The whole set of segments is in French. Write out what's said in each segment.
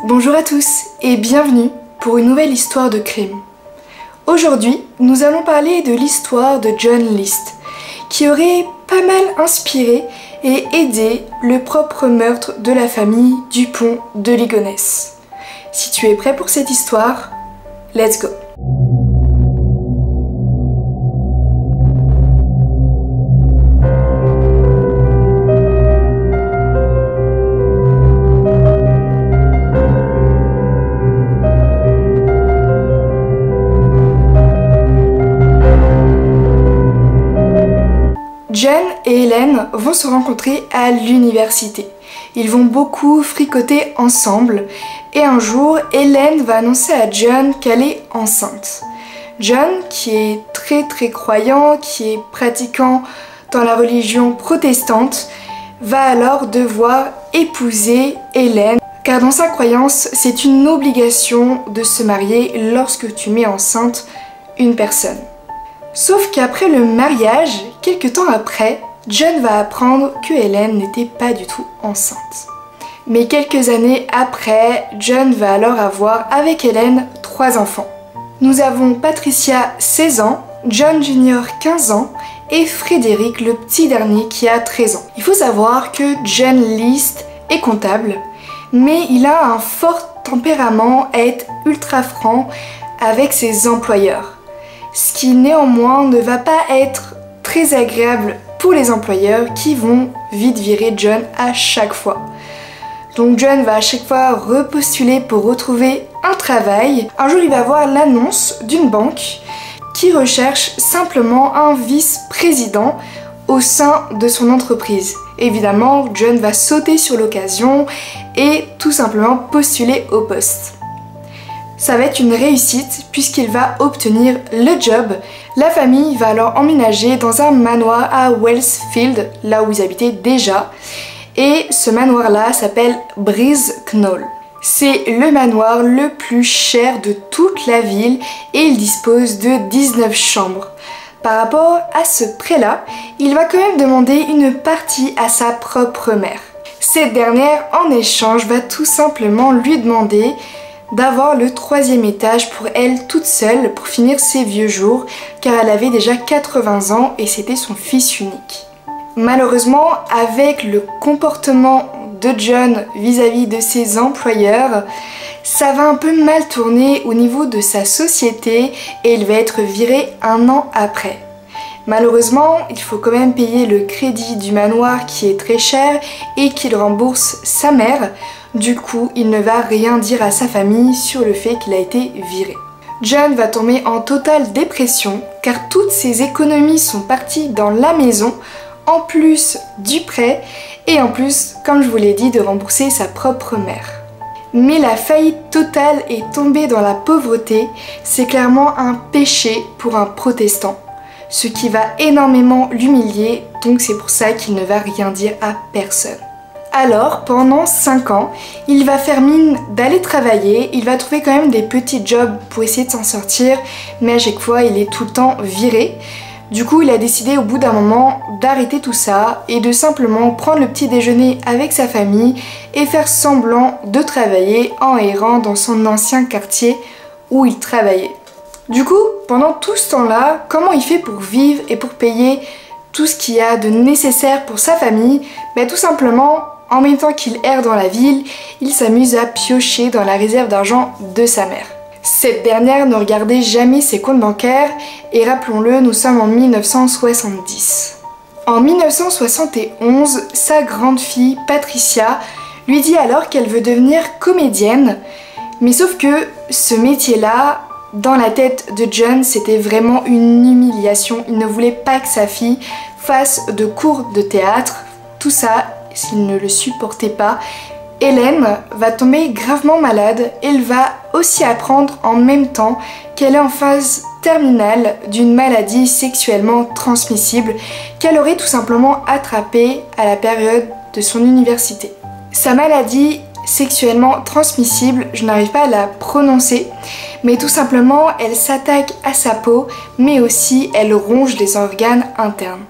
Bonjour à tous et bienvenue pour une nouvelle histoire de crime. Aujourd'hui, nous allons parler de l'histoire de John List, qui aurait pas mal inspiré et aidé le propre meurtre de la famille Dupont de Ligonnès. Si tu es prêt pour cette histoire, let's go! John et Hélène vont se rencontrer à l'université. Ils vont beaucoup fricoter ensemble et un jour, Hélène va annoncer à John qu'elle est enceinte. John, qui est très croyant, qui est pratiquant dans la religion protestante, va alors devoir épouser Hélène, car dans sa croyance, c'est une obligation de se marier lorsque tu mets enceinte une personne. Sauf qu'après le mariage, quelques temps après, John va apprendre que Hélène n'était pas du tout enceinte. Mais quelques années après, John va alors avoir avec Hélène 3 enfants. Nous avons Patricia, 16 ans, John Jr., 15 ans, et Frédéric, le petit dernier, qui a 13 ans. Il faut savoir que John List est comptable, mais il a un fort tempérament à être ultra franc avec ses employeurs. Ce qui néanmoins ne va pas être très agréable pour les employeurs qui vont vite virer John à chaque fois. Donc John va à chaque fois repostuler pour retrouver un travail. Un jour il va voir l'annonce d'une banque qui recherche simplement un vice-président au sein de son entreprise. Évidemment, John va sauter sur l'occasion et tout simplement postuler au poste. Ça va être une réussite puisqu'il va obtenir le job. La famille va alors emménager dans un manoir à Wellsfield, là où ils habitaient déjà. Et ce manoir-là s'appelle Breeze Knoll. C'est le manoir le plus cher de toute la ville et il dispose de 19 chambres. Par rapport à ce prêt-là, il va quand même demander une partie à sa propre mère. Cette dernière, en échange, va tout simplement lui demander d'avoir le 3e étage pour elle toute seule pour finir ses vieux jours, car elle avait déjà 80 ans et c'était son fils unique. Malheureusement, avec le comportement de John vis-à-vis de ses employeurs, ça va un peu mal tourner au niveau de sa société et il va être viré 1 an après. Malheureusement, il faut quand même payer le crédit du manoir qui est très cher et qu'il rembourse sa mère. Du coup, il ne va rien dire à sa famille sur le fait qu'il a été viré. John va tomber en totale dépression car toutes ses économies sont parties dans la maison, en plus du prêt et en plus, comme je vous l'ai dit, de rembourser sa propre mère. Mais la faillite totale et tomber dans la pauvreté, c'est clairement un péché pour un protestant, ce qui va énormément l'humilier, donc c'est pour ça qu'il ne va rien dire à personne. Alors, pendant 5 ans, il va faire mine d'aller travailler, il va trouver quand même des petits jobs pour essayer de s'en sortir, mais à chaque fois, il est tout le temps viré. Du coup, il a décidé au bout d'un moment d'arrêter tout ça et de simplement prendre le petit déjeuner avec sa famille et faire semblant de travailler en errant dans son ancien quartier où il travaillait. Du coup, pendant tout ce temps-là, comment il fait pour vivre et pour payer tout ce qu'il y a de nécessaire pour sa famille? Tout simplement, en même temps qu'il erre dans la ville, il s'amuse à piocher dans la réserve d'argent de sa mère. Cette dernière ne regardait jamais ses comptes bancaires et rappelons-le, nous sommes en 1970. En 1971, sa grande fille Patricia lui dit alors qu'elle veut devenir comédienne, mais sauf que ce métier-là, dans la tête de John, c'était vraiment une humiliation. Il ne voulait pas que sa fille fasse de cours de théâtre, tout ça, s'il ne le supportait pas. Hélène va tomber gravement malade et elle va aussi apprendre en même temps qu'elle est en phase terminale d'une maladie sexuellement transmissible qu'elle aurait tout simplement attrapée à la période de son université. Sa maladie sexuellement transmissible, je n'arrive pas à la prononcer, mais tout simplement elle s'attaque à sa peau mais aussi elle ronge les organes internes.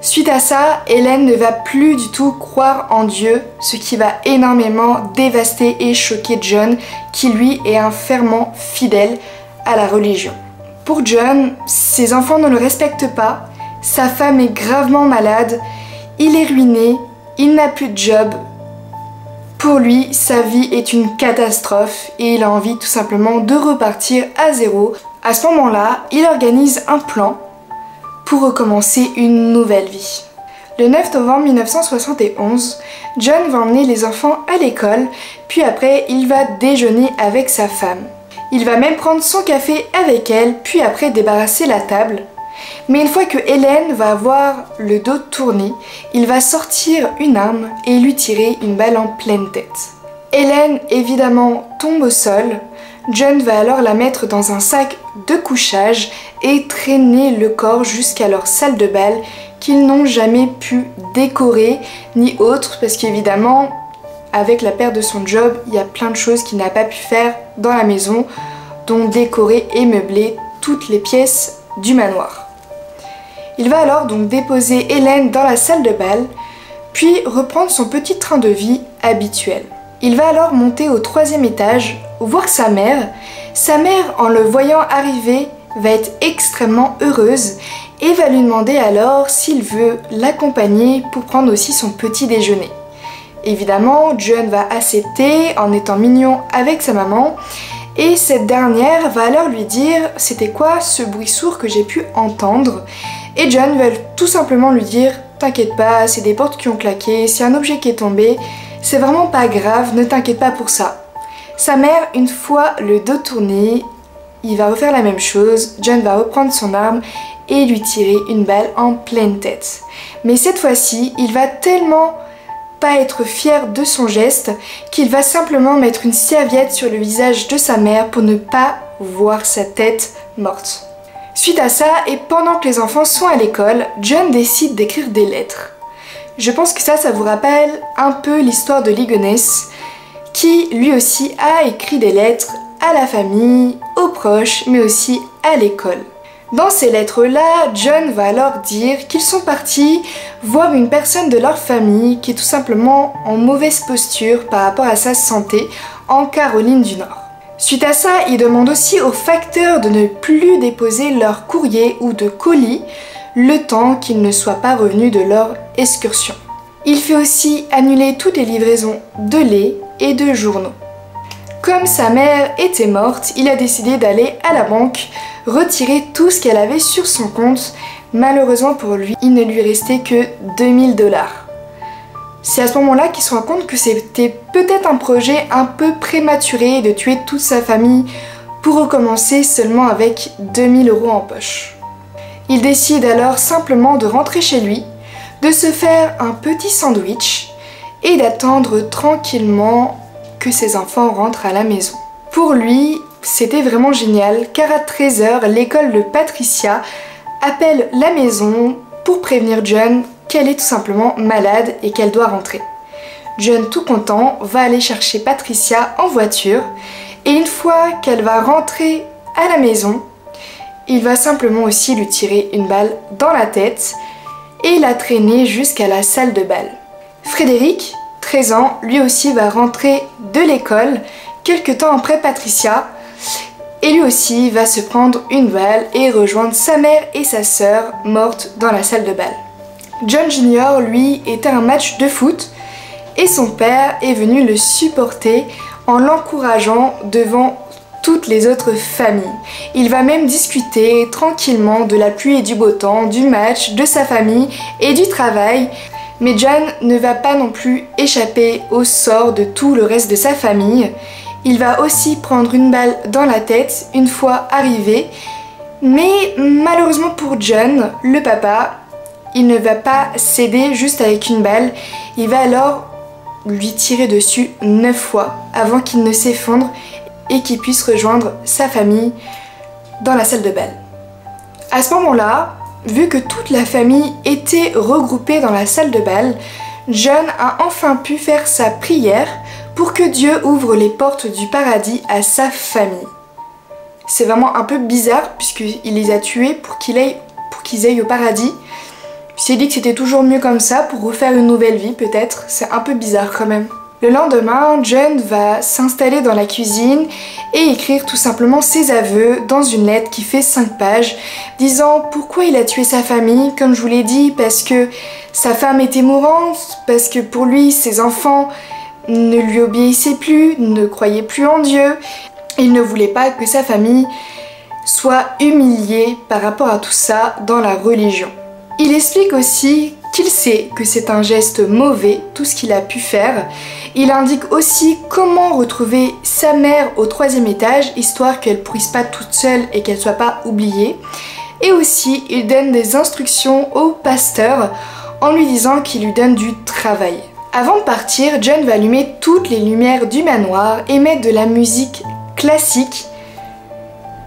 Suite à ça, Hélène ne va plus du tout croire en Dieu, ce qui va énormément dévaster et choquer John, qui lui est un fervent fidèle à la religion. Pour John, ses enfants ne le respectent pas, sa femme est gravement malade, il est ruiné, il n'a plus de job. Pour lui, sa vie est une catastrophe et il a envie tout simplement de repartir à zéro. À ce moment-là, il organise un plan pour recommencer une nouvelle vie. Le 9 novembre 1971, John va emmener les enfants à l'école, puis après il va déjeuner avec sa femme. Il va même prendre son café avec elle, puis après débarrasser la table. Mais une fois que Hélène va avoir le dos tourné, il va sortir une arme et lui tirer une balle en pleine tête. Hélène évidemment tombe au sol. John va alors la mettre dans un sac de couchage et traîner le corps jusqu'à leur salle de bal qu'ils n'ont jamais pu décorer ni autre parce qu'évidemment avec la perte de son job il y a plein de choses qu'il n'a pas pu faire dans la maison dont décorer et meubler toutes les pièces du manoir. Il va alors donc déposer Hélène dans la salle de bal puis reprendre son petit train de vie habituel. Il va alors monter au 3e étage, voir sa mère. Sa mère, en le voyant arriver, va être extrêmement heureuse et va lui demander alors s'il veut l'accompagner pour prendre aussi son petit déjeuner. Évidemment, John va accepter en étant mignon avec sa maman et cette dernière va alors lui dire « C'était quoi ce bruit sourd que j'ai pu entendre ?» Et John va tout simplement lui dire « T'inquiète pas, c'est des portes qui ont claqué, c'est un objet qui est tombé. » C'est vraiment pas grave, ne t'inquiète pas pour ça. Sa mère, une fois le dos tourné, il va refaire la même chose. John va reprendre son arme et lui tirer une balle en pleine tête. Mais cette fois-ci, il va tellement pas être fier de son geste qu'il va simplement mettre une serviette sur le visage de sa mère pour ne pas voir sa tête morte. Suite à ça, et pendant que les enfants sont à l'école, John décide d'écrire des lettres. Je pense que ça vous rappelle un peu l'histoire de Ligonesse, qui lui aussi a écrit des lettres à la famille, aux proches, mais aussi à l'école. Dans ces lettres-là, John va alors dire qu'ils sont partis voir une personne de leur famille qui est tout simplement en mauvaise posture par rapport à sa santé en Caroline du Nord. Suite à ça, il demande aussi aux facteurs de ne plus déposer leur courrier ou de colis le temps qu'ils ne soient pas revenus de leur excursion. Il fait aussi annuler toutes les livraisons de lait et de journaux. Comme sa mère était morte, il a décidé d'aller à la banque retirer tout ce qu'elle avait sur son compte. Malheureusement pour lui, il ne lui restait que 2000 $. C'est à ce moment-là qu'il se rend compte que c'était peut-être un projet un peu prématuré de tuer toute sa famille pour recommencer seulement avec 2000 € en poche. Il décide alors simplement de rentrer chez lui, de se faire un petit sandwich et d'attendre tranquillement que ses enfants rentrent à la maison. Pour lui, c'était vraiment génial car à 13 h, l'école de Patricia appelle la maison pour prévenir John qu'elle est tout simplement malade et qu'elle doit rentrer. John, tout content, va aller chercher Patricia en voiture et une fois qu'elle va rentrer à la maison, il va simplement aussi lui tirer une balle dans la tête et la traîner jusqu'à la salle de bal. Frédéric, 13 ans, lui aussi va rentrer de l'école quelques temps après Patricia et lui aussi va se prendre une balle et rejoindre sa mère et sa sœur mortes dans la salle de bal. John Jr. lui était à un match de foot et son père est venu le supporter en l'encourageant devant toutes les autres familles. Il va même discuter tranquillement de la pluie et du beau temps, du match, de sa famille et du travail. Mais John ne va pas non plus échapper au sort de tout le reste de sa famille. Il va aussi prendre une balle dans la tête une fois arrivé. Mais malheureusement pour John, le papa, il ne va pas céder juste avec une balle. Il va alors lui tirer dessus 9 fois avant qu'il ne s'effondre et qu'il puisse rejoindre sa famille dans la salle de bal. À ce moment-là, vu que toute la famille était regroupée dans la salle de bal, John a enfin pu faire sa prière pour que Dieu ouvre les portes du paradis à sa famille. C'est vraiment un peu bizarre puisqu'il les a tués pour qu'ils aillent au paradis, Il s'est dit que c'était toujours mieux comme ça pour refaire une nouvelle vie peut-être, c'est un peu bizarre quand même. Le lendemain, John va s'installer dans la cuisine et écrire tout simplement ses aveux dans une lettre qui fait 5 pages, disant pourquoi il a tué sa famille, comme je vous l'ai dit, parce que sa femme était mourante, parce que pour lui, ses enfants ne lui obéissaient plus, ne croyaient plus en Dieu. Il ne voulait pas que sa famille soit humiliée par rapport à tout ça dans la religion. Il explique aussi qu'il sait que c'est un geste mauvais, tout ce qu'il a pu faire. Il indique aussi comment retrouver sa mère au 3e étage, histoire qu'elle ne pourrisse pas toute seule et qu'elle ne soit pas oubliée. Et aussi, il donne des instructions au pasteur en lui disant qu'il lui donne du travail. Avant de partir, John va allumer toutes les lumières du manoir et mettre de la musique classique,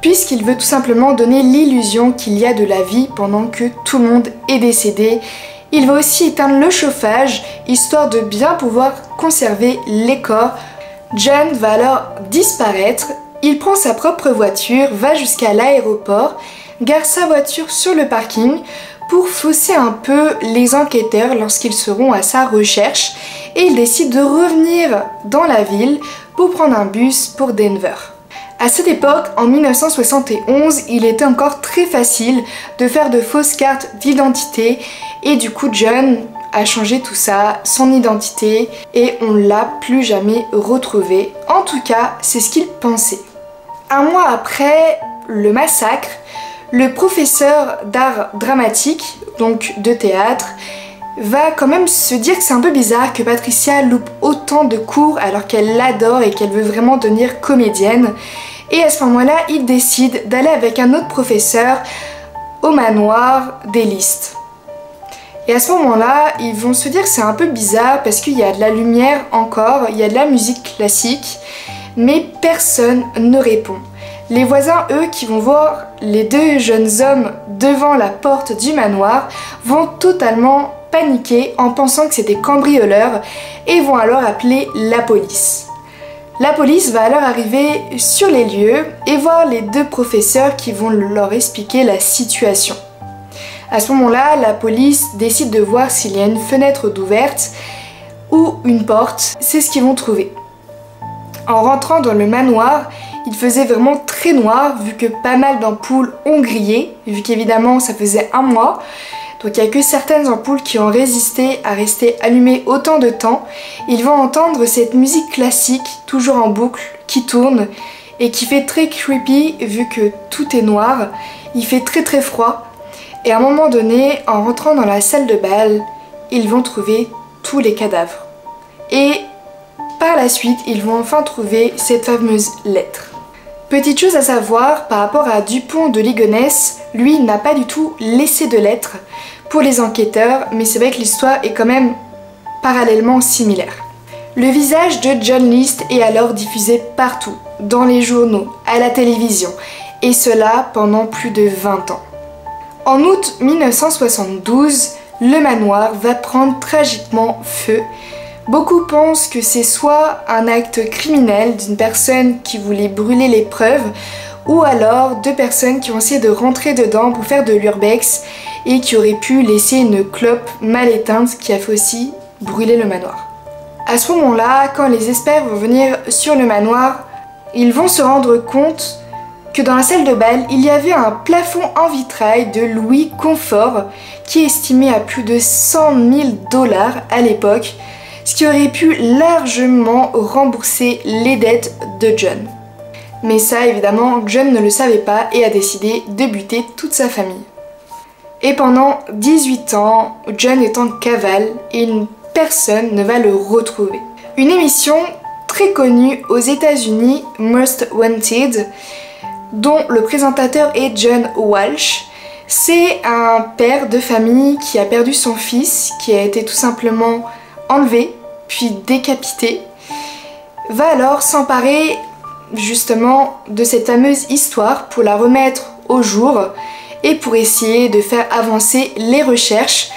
puisqu'il veut tout simplement donner l'illusion qu'il y a de la vie pendant que tout le monde est décédé. Il va aussi éteindre le chauffage, histoire de bien pouvoir conserver les corps. John va alors disparaître, il prend sa propre voiture, va jusqu'à l'aéroport, gare sa voiture sur le parking pour fausser un peu les enquêteurs lorsqu'ils seront à sa recherche, et il décide de revenir dans la ville pour prendre un bus pour Denver. À cette époque, en 1971, il était encore très facile de faire de fausses cartes d'identité et du coup John a changé tout ça, son identité, et on l'a plus jamais retrouvé. En tout cas, c'est ce qu'il pensait. Un mois après le massacre, le professeur d'art dramatique, donc de théâtre, va quand même se dire que c'est un peu bizarre que Patricia loupe autant de cours alors qu'elle l'adore et qu'elle veut vraiment devenir comédienne. Et à ce moment-là, il décide d'aller avec un autre professeur au manoir des Listes. Et à ce moment-là, ils vont se dire que c'est un peu bizarre parce qu'il y a de la lumière encore, il y a de la musique classique, mais personne ne répond. Les voisins, eux, qui vont voir les deux jeunes hommes devant la porte du manoir, vont totalement paniquer en pensant que c'était cambrioleurs et vont alors appeler la police. La police va alors arriver sur les lieux et voir les deux professeurs qui vont leur expliquer la situation. À ce moment-là, la police décide de voir s'il y a une fenêtre d'ouverte ou une porte. C'est ce qu'ils vont trouver. En rentrant dans le manoir, il faisait vraiment très noir vu que pas mal d'ampoules ont grillé, vu qu'évidemment ça faisait un mois. Donc il n'y a que certaines ampoules qui ont résisté à rester allumées autant de temps. Ils vont entendre cette musique classique, toujours en boucle, qui tourne et qui fait très creepy vu que tout est noir. Il fait très très froid. Et à un moment donné, en rentrant dans la salle de bal, ils vont trouver tous les cadavres. Et par la suite, ils vont enfin trouver cette fameuse lettre. Petite chose à savoir par rapport à Dupont de Ligonnès, lui il n'a pas du tout laissé de lettres pour les enquêteurs, mais c'est vrai que l'histoire est quand même parallèlement similaire. Le visage de John List est alors diffusé partout, dans les journaux, à la télévision, et cela pendant plus de 20 ans. En août 1972, le manoir va prendre tragiquement feu. Beaucoup pensent que c'est soit un acte criminel d'une personne qui voulait brûler les preuves, ou alors deux personnes qui ont essayé de rentrer dedans pour faire de l'urbex et qui auraient pu laisser une clope mal éteinte qui a fait aussi brûler le manoir. À ce moment-là, quand les experts vont venir sur le manoir, ils vont se rendre compte que dans la salle de bal, il y avait un plafond en vitrail de Louis Confort qui est estimé à plus de 100 000 $ à l'époque, ce qui aurait pu largement rembourser les dettes de John. Mais ça, évidemment, John ne le savait pas et a décidé de buter toute sa famille. Et pendant 18 ans, John est en cavale et personne ne va le retrouver. Une émission très connue aux États-Unis, Most Wanted, dont le présentateur est John Walsh. C'est un père de famille qui a perdu son fils, qui a été tout simplement enlevé, puis décapité, va alors s'emparer justement de cette fameuse histoire pour la remettre au jour et pour essayer de faire avancer les recherches.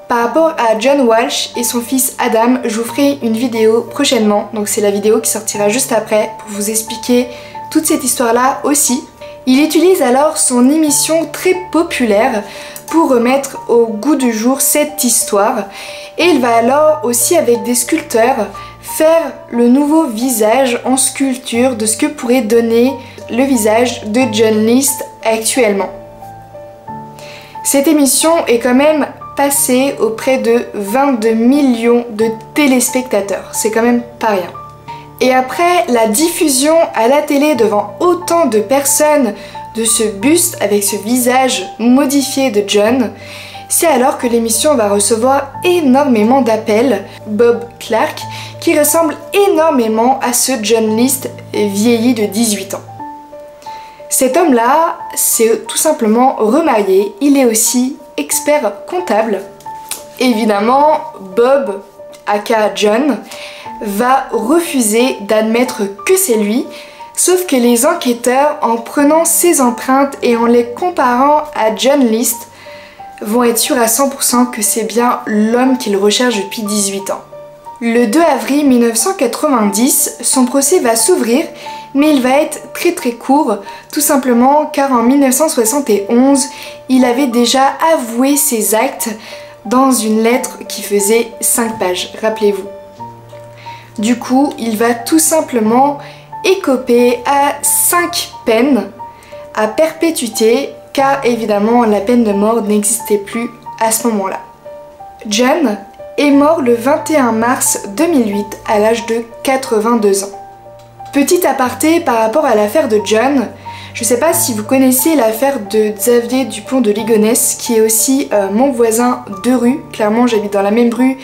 Par rapport à John Walsh et son fils Adam, je vous ferai une vidéo prochainement, donc c'est la vidéo qui sortira juste après pour vous expliquer toute cette histoire-là aussi. Il utilise alors son émission très populaire pour remettre au goût du jour cette histoire. Et il va alors aussi avec des sculpteurs faire le nouveau visage en sculpture de ce que pourrait donner le visage de John List actuellement. Cette émission est quand même passée auprès de 22 millions de téléspectateurs, c'est quand même pas rien. Et après la diffusion à la télé devant autant de personnes de ce buste avec ce visage modifié de John, c'est alors que l'émission va recevoir énormément d'appels. Bob Clark, qui ressemble énormément à ce John List vieilli de 18 ans. Cet homme-là s'est tout simplement remarié, il est aussi expert comptable. Évidemment, Bob, aka John, va refuser d'admettre que c'est lui, sauf que les enquêteurs, en prenant ses empreintes et en les comparant à John List, vont être sûrs à 100% que c'est bien l'homme qu'ils recherchent depuis 18 ans. Le 2 avril 1990, son procès va s'ouvrir, mais il va être très court, tout simplement car en 1971, il avait déjà avoué ses actes dans une lettre qui faisait 5 pages, rappelez-vous. Du coup, il va tout simplement écoper à 5 peines à perpétuité, car évidemment la peine de mort n'existait plus à ce moment-là. John est mort le 21 mars 2008 à l'âge de 82 ans. Petit aparté par rapport à l'affaire de John, je ne sais pas si vous connaissez l'affaire de Xavier Dupont de Ligonnès, qui est aussi mon voisin de rue. Clairement, j'habite dans la même rue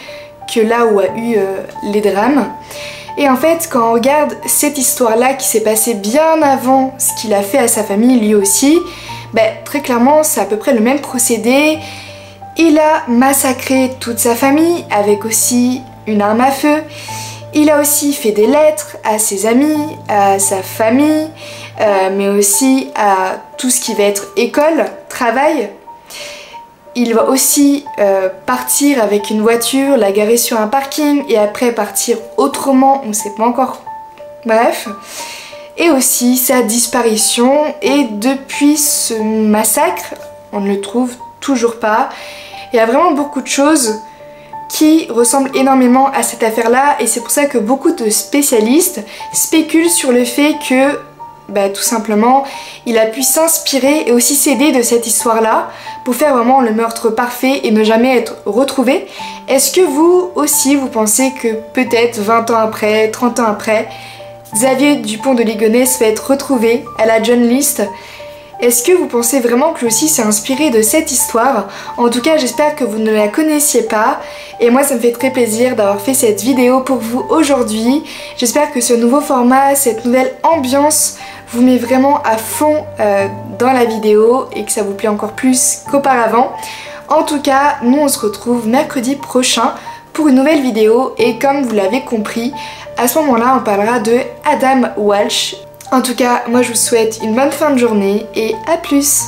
que là où a eu les drames. Et en fait, quand on regarde cette histoire-là qui s'est passée bien avant ce qu'il a fait à sa famille, lui aussi, très clairement, c'est à peu près le même procédé. Il a massacré toute sa famille avec aussi une arme à feu. Il a aussi fait des lettres à ses amis, à sa famille, mais aussi à tout ce qui va être école, travail. Il va aussi partir avec une voiture, la garer sur un parking et après partir autrement, on ne sait pas encore. Bref. Et aussi sa disparition, et depuis ce massacre, on ne le trouve toujours pas. Il y a vraiment beaucoup de choses qui ressemblent énormément à cette affaire-là, et c'est pour ça que beaucoup de spécialistes spéculent sur le fait que tout simplement, il a pu s'inspirer et aussi s'aider de cette histoire-là pour faire vraiment le meurtre parfait et ne jamais être retrouvé. Est-ce que vous aussi, vous pensez que peut-être 20 ans après, 30 ans après, Xavier Dupont de Ligonnès va être retrouvé à la John List? Est-ce que vous pensez vraiment que lui aussi s'est inspiré de cette histoire? En tout cas, j'espère que vous ne la connaissiez pas. Et moi, ça me fait très plaisir d'avoir fait cette vidéo pour vous aujourd'hui. J'espère que ce nouveau format, cette nouvelle ambiance vous met vraiment à fond dans la vidéo et que ça vous plaît encore plus qu'auparavant. En tout cas, nous on se retrouve mercredi prochain pour une nouvelle vidéo et comme vous l'avez compris, à ce moment-là, on parlera de Adam Walsh. En tout cas, moi je vous souhaite une bonne fin de journée et à plus!